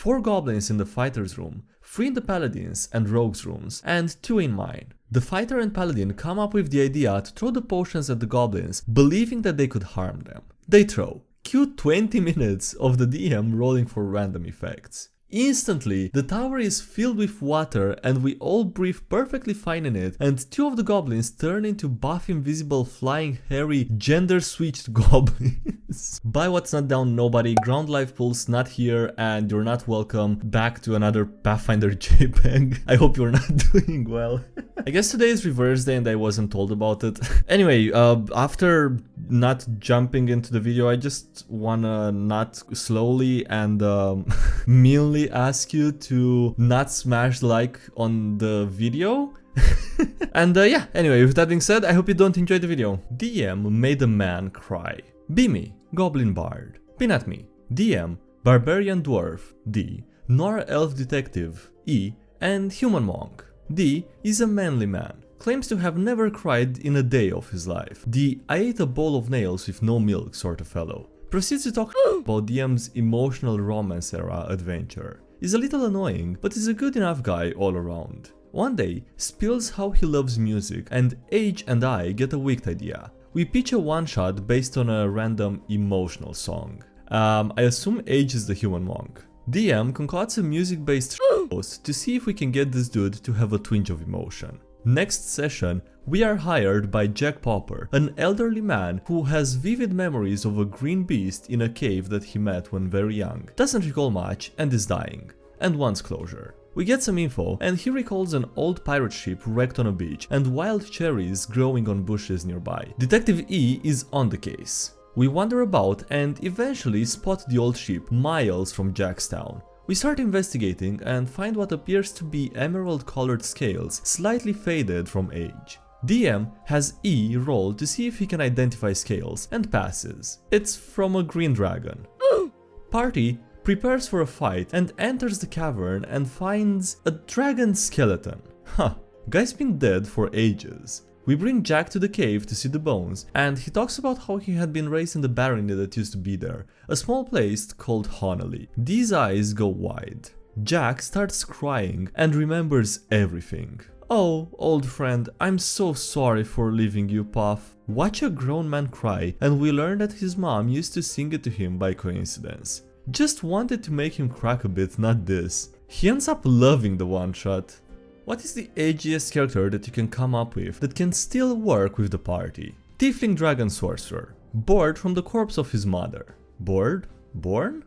4 goblins in the fighter's room, 3 in the paladins and rogues rooms, and 2 in mine. The fighter and paladin come up with the idea to throw the potions at the goblins, believing that they could harm them. They throw. Cue 20 minutes of the DM rolling for random effects. Instantly, the tower is filled with water and we all breathe perfectly fine in it, and 2 of the goblins turn into buff, invisible, flying, hairy, gender-switched goblins. Buy what's not down, nobody, ground life pulse not here, and you're not welcome back to another Pathfinder JPEG. I hope you're not doing well. I guess today is reverse day and I wasn't told about it. Anyway, after not jumping into the video, I just wanna not slowly and meanly ask you to not smash the like on the video. And yeah, anyway, with that being said, I hope you don't enjoy the video. DM made a man cry. Be me, Goblin Bard. Be not me. DM, Barbarian Dwarf. D, Nor Elf Detective. E, and Human Monk. D is a manly man. Claims to have never cried in a day of his life. The I ate a bowl of nails with no milk sort of fellow. Proceeds to talk about DM's emotional romance era adventure. Is a little annoying, but is a good enough guy all around. One day, spills how he loves music, and Age and I get a wicked idea. We pitch a one-shot based on a random emotional song. I assume Age is the Human Monk. DM concocts a music-based post to see if we can get this dude to have a twinge of emotion. Next session, we are hired by Jack Popper, an elderly man who has vivid memories of a green beast in a cave that he met when very young, doesn't recall much and is dying, and wants closure. We get some info and he recalls an old pirate ship wrecked on a beach and wild cherries growing on bushes nearby. Detective E is on the case. We wander about and eventually spot the old ship miles from Jackstown. We start investigating and find what appears to be emerald-colored scales, slightly faded from age. DM has E roll to see if he can identify scales and passes. It's from a green dragon. Party prepares for a fight and enters the cavern and finds a dragon skeleton. Huh, guy's been dead for ages. We bring Jack to the cave to see the bones, and he talks about how he had been raised in the barony that used to be there, a small place called Honolly. These eyes go wide. Jack starts crying and remembers everything. Oh, old friend, I'm so sorry for leaving you, Puff. Watch a grown man cry, and we learn that his mom used to sing it to him by coincidence. Just wanted to make him crack a bit, not this. He ends up loving the one-shot. What is the edgiest character that you can come up with that can still work with the party? Tiefling Dragon Sorcerer. Bored from the corpse of his mother. Bored? Born?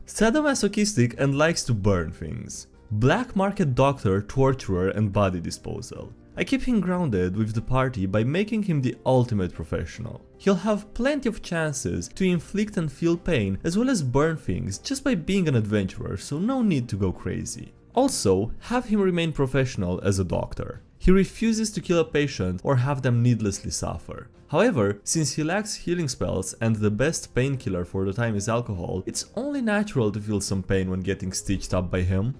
Sadomasochistic and likes to burn things. Black market doctor, torturer and body disposal. I keep him grounded with the party by making him the ultimate professional. He'll have plenty of chances to inflict and feel pain as well as burn things just by being an adventurer, so no need to go crazy. Also, have him remain professional as a doctor. He refuses to kill a patient or have them needlessly suffer. However, since he lacks healing spells and the best painkiller for the time is alcohol, it's only natural to feel some pain when getting stitched up by him.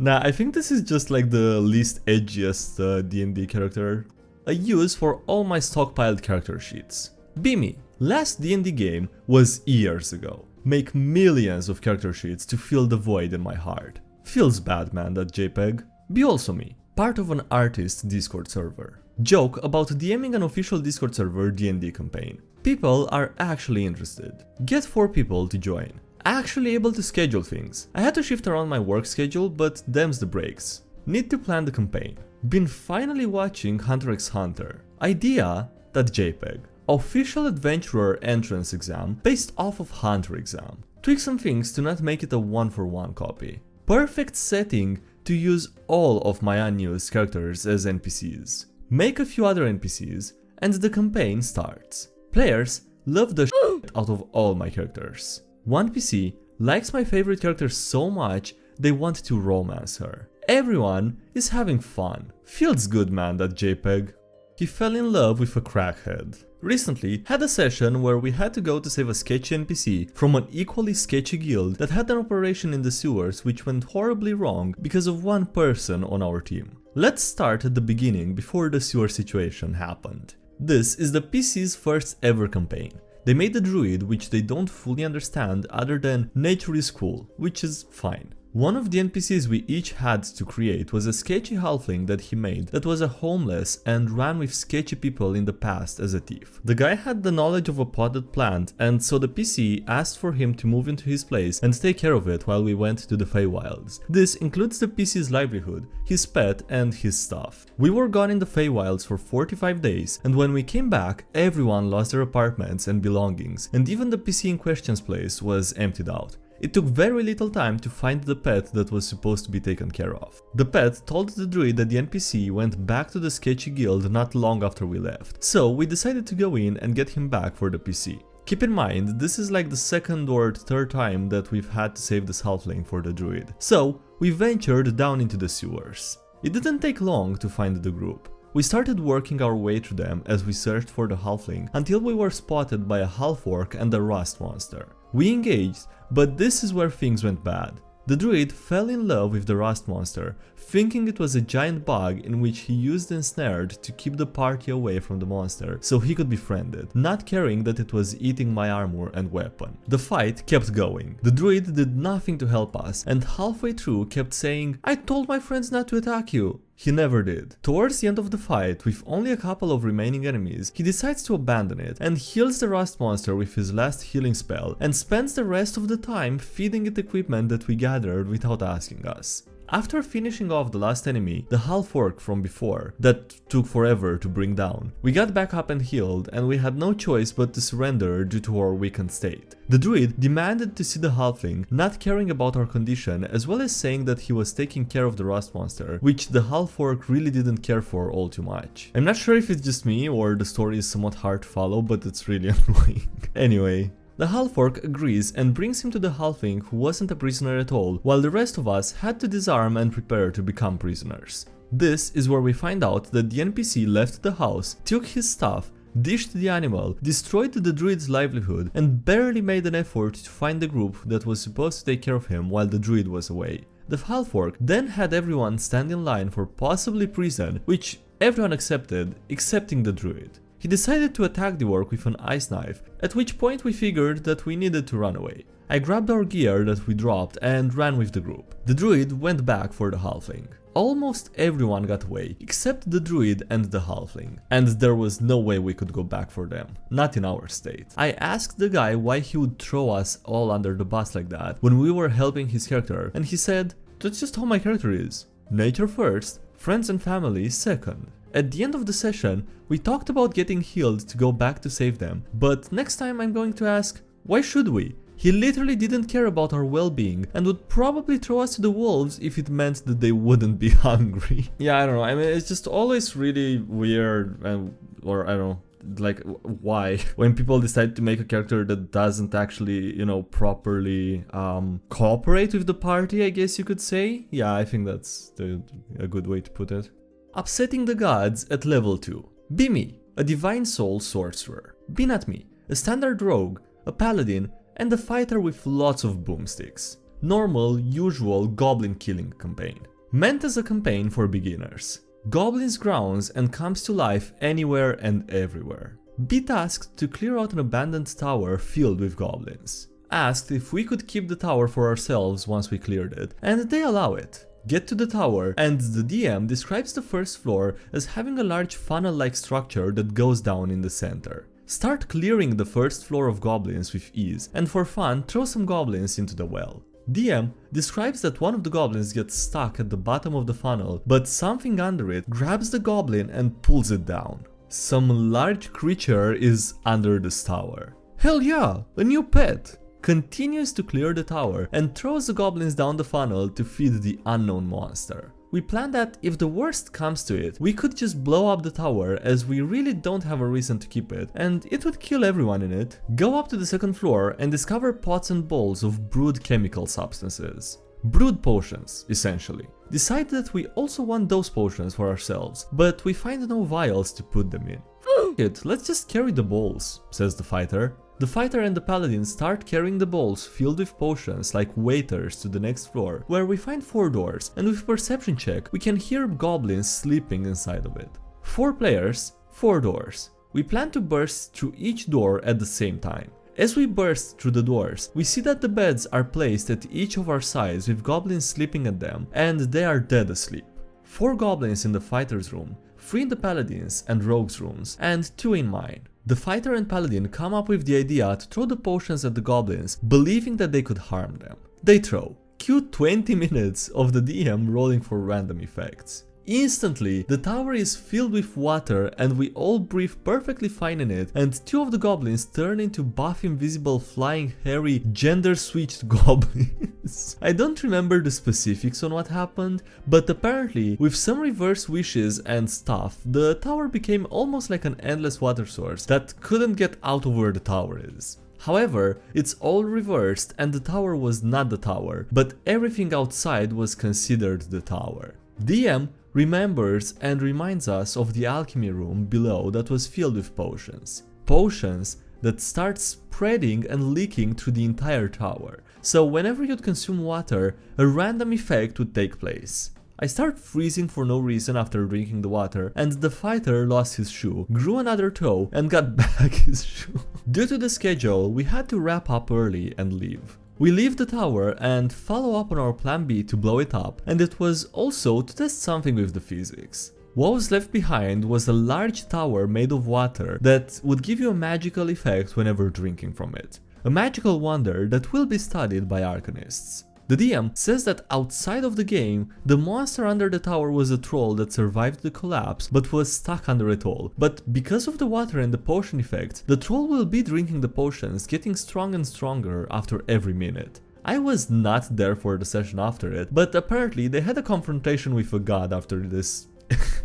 Nah, I think this is just like the least edgiest D&D character. A use for all my stockpiled character sheets. Be me. Last D&D game was years ago. Make millions of character sheets to fill the void in my heart. Feels bad, man, that JPEG. Be also me, part of an artist Discord server. Joke about DMing an official Discord server D&D campaign. People are actually interested. Get 4 people to join. Actually able to schedule things. I had to shift around my work schedule, but them's the breaks. Need to plan the campaign. Been finally watching Hunter x Hunter. Idea, that JPEG. Official adventurer entrance exam based off of Hunter exam. Tweak some things to not make it a 1-for-1 copy. Perfect setting to use all of my unused characters as NPCs. Make a few other NPCs and the campaign starts. Players love the shit out of all my characters. One PC likes my favorite character so much they want to romance her. Everyone is having fun. Feels good, man, that JPEG. He fell in love with a crackhead. Recently had a session where we had to go to save a sketchy NPC from an equally sketchy guild that had an operation in the sewers which went horribly wrong because of one person on our team. Let's start at the beginning before the sewer situation happened. This is the PC's first ever campaign. They made a druid which they don't fully understand other than nature is cool, which is fine. One of the NPCs we each had to create was a sketchy halfling that he made that was a homeless and ran with sketchy people in the past as a thief. The guy had the knowledge of a potted plant, and so the PC asked for him to move into his place and take care of it while we went to the Feywilds. This includes the PC's livelihood, his pet and his stuff. We were gone in the Feywilds for 45 days, and when we came back, everyone lost their apartments and belongings, and even the PC in question's place was emptied out. It took very little time to find the pet that was supposed to be taken care of. The pet told the druid that the NPC went back to the sketchy guild not long after we left, so we decided to go in and get him back for the PC. Keep in mind, this is like the second or third time that we've had to save this halfling for the druid, so we ventured down into the sewers. It didn't take long to find the group. We started working our way through them as we searched for the halfling until we were spotted by a half-orc and a rust monster. We engaged, but this is where things went bad. The druid fell in love with the rust monster, thinking it was a giant bug in which he used ensnared to keep the party away from the monster so he could be friended, not caring that it was eating my armor and weapon. The fight kept going. The druid did nothing to help us and halfway through kept saying, "I told my friends not to attack you." He never did. Towards the end of the fight, with only a couple of remaining enemies, he decides to abandon it and heals the rust monster with his last healing spell and spends the rest of the time feeding it equipment that we gathered without asking us. After finishing off the last enemy, the half-orc from before, that took forever to bring down, we got back up and healed, and we had no choice but to surrender due to our weakened state. The druid demanded to see the halfling, not caring about our condition, as well as saying that he was taking care of the rust monster, which the half-orc really didn't care for all too much. I'm not sure if it's just me or the story is somewhat hard to follow, but it's really annoying. Anyway. The half-orc agrees and brings him to the halfling who wasn't a prisoner at all, while the rest of us had to disarm and prepare to become prisoners. This is where we find out that the NPC left the house, took his stuff, dished the animal, destroyed the druid's livelihood, and barely made an effort to find the group that was supposed to take care of him while the druid was away. The half-orc then had everyone stand in line for possibly prison, which everyone accepted, excepting the druid. He decided to attack the orc with an ice knife, at which point we figured that we needed to run away. I grabbed our gear that we dropped and ran with the group. The druid went back for the halfling. Almost everyone got away, except the druid and the halfling, and there was no way we could go back for them, not in our state. I asked the guy why he would throw us all under the bus like that when we were helping his character, and he said, "That's just how my character is. Nature first, friends and family second." At the end of the session, we talked about getting healed to go back to save them, but next time I'm going to ask, why should we? He literally didn't care about our well-being and would probably throw us to the wolves if it meant that they wouldn't be hungry. Yeah, I don't know, I mean, it's just always really weird, or I don't know, like, why? When people decide to make a character that doesn't actually, you know, properly cooperate with the party, I guess you could say. Yeah, I think that's a good way to put it. Upsetting the gods at level 2. Be me, a divine soul sorcerer. Be not me, a standard rogue, a paladin, and a fighter with lots of boomsticks. Normal, usual goblin killing campaign. Meant as a campaign for beginners. Goblins grounds and comes to life anywhere and everywhere. Be tasked to clear out an abandoned tower filled with goblins. Asked if we could keep the tower for ourselves once we cleared it, and they allow it. Get to the tower, and the DM describes the first floor as having a large funnel-like structure that goes down in the center. Start clearing the first floor of goblins with ease, and for fun, throw some goblins into the well. DM describes that one of the goblins gets stuck at the bottom of the funnel, but something under it grabs the goblin and pulls it down. Some large creature is under this tower. Hell yeah, a new pet! Continues to clear the tower and throws the goblins down the funnel to feed the unknown monster. We plan that if the worst comes to it, we could just blow up the tower as we really don't have a reason to keep it, and it would kill everyone in it. Go up to the second floor and discover pots and bowls of brewed chemical substances. Brewed potions, essentially. Decide that we also want those potions for ourselves, but we find no vials to put them in. Let's just carry the bowls, says the fighter. The fighter and the paladin start carrying the bowls filled with potions like waiters to the next floor, where we find 4 doors, and with perception check we can hear goblins sleeping inside of it. 4 players, 4 doors. We plan to burst through each door at the same time. As we burst through the doors, we see that the beds are placed at each of our sides with goblins sleeping at them, and they are dead asleep. 4 goblins in the fighter's room, 3 in the paladins and rogues rooms, and 2 in mine. The fighter and paladin come up with the idea to throw the potions at the goblins, believing that they could harm them. They throw. Cue 20 minutes of the DM rolling for random effects. Instantly, the tower is filled with water and we all breathe perfectly fine in it, and 2 of the goblins turn into buff, invisible, flying, hairy, gender-switched goblins. I don't remember the specifics on what happened, but apparently, with some reverse wishes and stuff, the tower became almost like an endless water source that couldn't get out of where the tower is. However, it's all reversed and the tower was not the tower, but everything outside was considered the tower. DM remembers and reminds us of the alchemy room below that was filled with potions. Potions that start spreading and leaking through the entire tower. So whenever you'd consume water, a random effect would take place. I start freezing for no reason after drinking the water, and the fighter lost his shoe, grew another toe, and got back his shoe. Due to the schedule, we had to wrap up early and leave. We leave the tower and follow up on our plan B to blow it up, and it was also to test something with the physics. What was left behind was a large tower made of water that would give you a magical effect whenever drinking from it. A magical wonder that will be studied by arcanists. The DM says that outside of the game, the monster under the tower was a troll that survived the collapse but was stuck under it all. But because of the water and the potion effect, the troll will be drinking the potions, getting strong and stronger after every minute. I was not there for the session after it, but apparently they had a confrontation with a god after this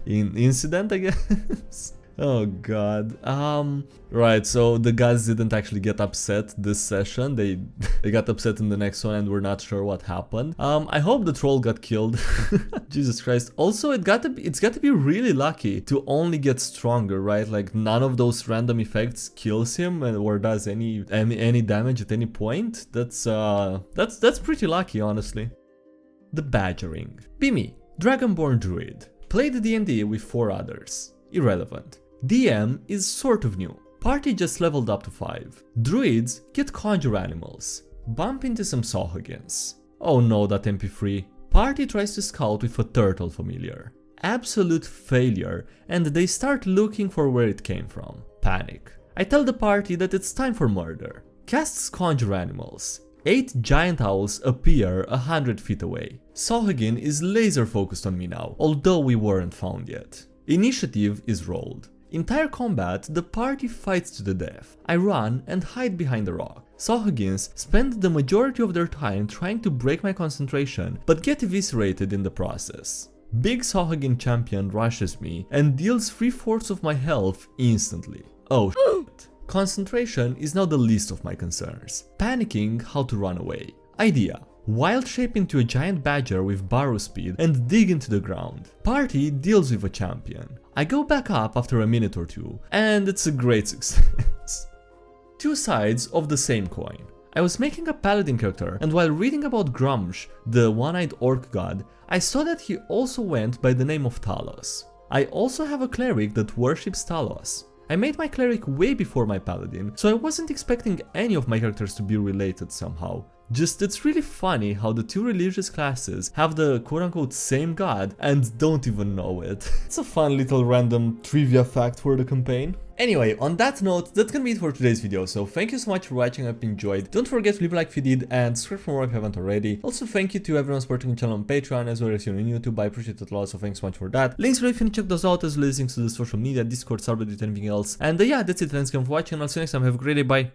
incident, I guess. Oh god. Right, so the guys didn't actually get upset this session. They got upset in the next one and we're not sure what happened. I hope the troll got killed. Jesus Christ. Also, it's got to be really lucky to only get stronger, right? Like none of those random effects kills him or does any damage at any point. That's pretty lucky, honestly. The Badgering. Be me, Dragonborn Druid. Played D&D with 4 others. Irrelevant. DM is sort of new. Party just leveled up to 5. Druids get conjure animals. Bump into some Sahagins. Oh no, that MP3. Party tries to scout with a turtle familiar. Absolute failure, and they start looking for where it came from. Panic. I tell the party that it's time for murder. Casts conjure animals. 8 giant owls appear 100 feet away. Sahagin is laser focused on me now, although we weren't found yet. Initiative is rolled. Entire combat, the party fights to the death. I run and hide behind a rock. Sahagins spend the majority of their time trying to break my concentration, but get eviscerated in the process. Big Sahagin champion rushes me and deals 3/4 of my health instantly. Oh shit. Concentration is now the least of my concerns. Panicking how to run away. Idea. Wild shape into a giant badger with burrow speed and dig into the ground. Party deals with a champion. I go back up after a minute or 2, and it's a great success. 2 sides of the same coin. I was making a paladin character, and while reading about Grumsh, the one-eyed orc god, I saw that he also went by the name of Talos. I also have a cleric that worships Talos. I made my cleric way before my paladin, so I wasn't expecting any of my characters to be related somehow. Just it's really funny how the 2 religious classes have the quote-unquote same god and don't even know it. It's a fun little random trivia fact for the campaign. Anyway, on that note, that's gonna be it for today's video, so thank you so much for watching, I hope you enjoyed. Don't forget to leave a like if you did, and subscribe for more if you haven't already. Also, thank you to everyone supporting the channel on Patreon, as well as here on YouTube, I appreciate it a lot, so thanks so much for that. Links below if you want to check those out, as well as links to the social media, Discord, Subreddit, anything else. And yeah, that's it, thanks again for watching, and I'll see you next time, have a great day, bye!